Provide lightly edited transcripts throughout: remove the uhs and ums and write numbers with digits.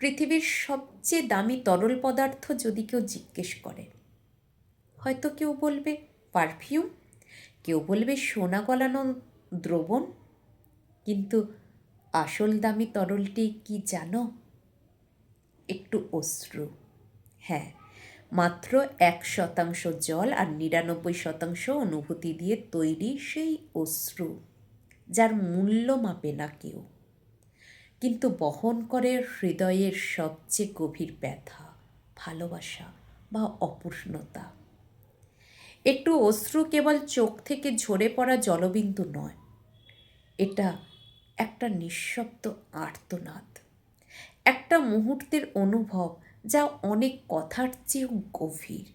পৃথিবীর সবচেয়ে দামি তরল পদার্থ যদি কেউ জিজ্ঞেস করে, হয়তো কেউ বলবে পারফিউম, কেউ বলবে সোনা গলানো দ্রবণ। কিন্তু আসল দামি তরলটি কি জানো? একটু অশ্রু। হ্যাঁ, মাত্র 1% জল আর 99% অনুভূতি দিয়ে তৈরি সেই অশ্রু, যার মূল্য মাপে না কেউ, কিন্তু বহন করে হৃদয়ের সবচেয়ে গভীর ব্যথা, ভালোবাসা বা অপূর্ণতা। একটু অশ্রু কেবল চোখ থেকে ঝরে পড়া জলবিন্দু নয়, এটা একটা নিঃশব্দ আর্তনাদ, একটা মুহূর্তের অনুভব যা অনেক কথার চেয়েও গভীর।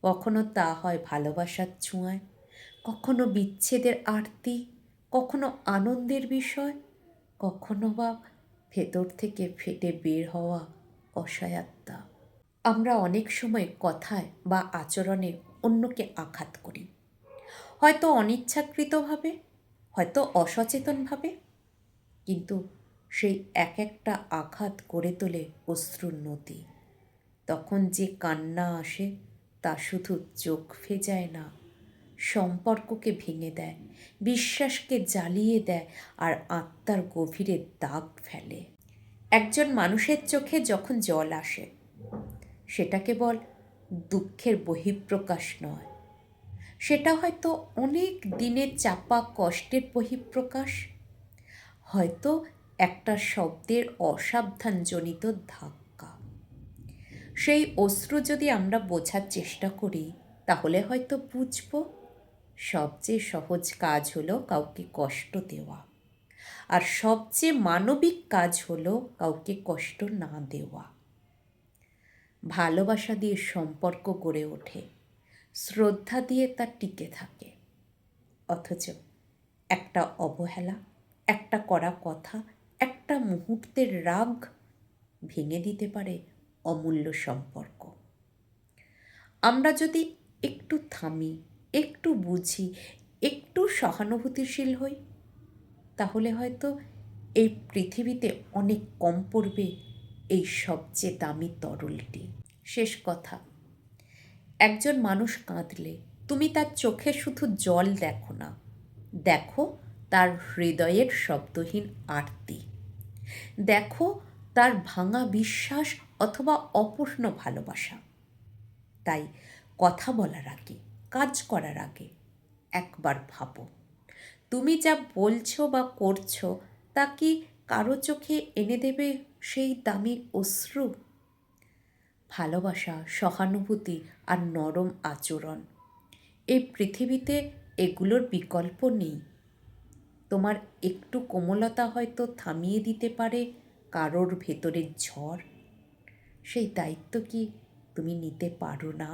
কখনো তা হয় ভালোবাসার ছোঁয়ায়, কখনো বিচ্ছেদের আরতি, কখনো আনন্দের বিষয়, কখনো বা ভেতর থেকে ফেটে বের হওয়া অসহায়তা। আমরা অনেক সময় কথায় বা আচরণে অন্যকে আঘাত করি, হয়তো অনিচ্ছাকৃতভাবে, হয়তো অসচেতনভাবে, কিন্তু সেই এক একটা আঘাত গড়ে তোলে অশ্রুর নদী। তখন যে কান্না আসে তা শুধু চোখ ভেজায় না, সম্পর্ককে ভেঙে দেয়, বিশ্বাসকে জ্বালিয়ে দেয়, আর আত্মার গভীরে দাগ ফেলে। একজন মানুষের চোখে যখন জল আসে, সেটা কেবল দুঃখের বহিঃপ্রকাশ নয়, সেটা হয়তো অনেক দিনের চাপা কষ্টের বহিঃপ্রকাশ, হয়তো একটা শব্দের অসাবধানজনিত ধাক্কা। সেই অশ্রু যদি আমরা বোঝার চেষ্টা করি, তাহলে হয়তো বুঝব সবচেয়ে সহজ কাজ হলো কাউকে কষ্ট দেওয়া, আর সবচেয়ে মানবিক কাজ হলো কাউকে কষ্ট না দেওয়া। ভালোবাসা দিয়ে সম্পর্ক গড়ে ওঠে, শ্রদ্ধা দিয়ে তা টিকে থাকে। অথচ একটা অবহেলা, একটা কড়া কথা, একটা মুহূর্তের রাগ ভেঙে দিতে পারে অমূল্য সম্পর্ক। আমরা যদি একটু থামি, একটু বুঝি, একটু সহানুভূতিশীল হই, তাহলে হয়তো এই পৃথিবীতে অনেক কম পড়বে এই সবচেয়ে দামি তরলটি। শেষ কথা, একজন মানুষ কাঁদলে তুমি তার চোখে শুধু জল দেখো না, দেখো তার হৃদয়ের শব্দহীন আরতি, দেখো তার ভাঙা বিশ্বাস অথবা অপূর্ণ ভালোবাসা। তাই কথা বলার আগে, কাজ করার আগে একবার ভাবো, তুমি যা বলছো বা করছো তা কি কারো চোখে এনে দেবে সেই দামি অশ্রু? ভালোবাসা, সহানুভূতি আর নরম আচরণ, এই পৃথিবীতে এগুলোর বিকল্প নেই। তোমার একটু কোমলতা হয়তো থামিয়ে দিতে পারে কারোর ভেতরের ঝড়। সেই দায়িত্ব কি তুমি নিতে পারো না?